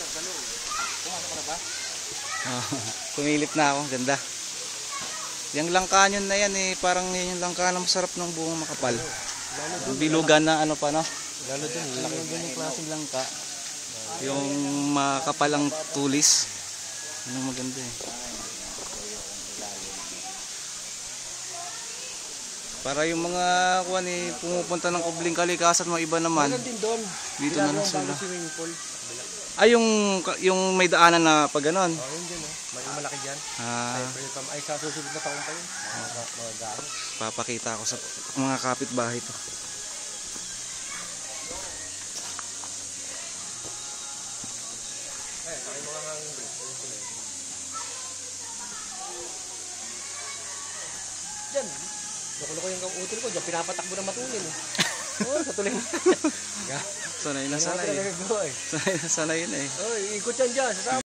Pumasok ka na ba? Pumilip na ako, ganda. Yung langka nyon na yan eh, parang yun yung langka na masarap ng buong makapal. Bilugan na ano pa no? Lalo dun, Yung klaseng langka. Yung makapalang tulis. Yun ang maganda eh. Para yung mga kuwan eh, pumupunta ng Kubling Kalikasan, mga iba naman. Meron din doon. Dito na lang sila. Swimming pool. Ay, yung may daanan na pag ganon. Oh, yun din, oh. Malaki dyan. Ay, sa susunod na taon pa yun. Papakita ko sa mga kapitbahay to. Ay, sakay mo nga ng bridge. Dyan. Loko-loko yung utol ko. Dyan, pinapatakbo ng matulin. Oo, sa tulin. Sanay na sanay. Sanay na sanay yun eh. Oh, ikot yan dyan.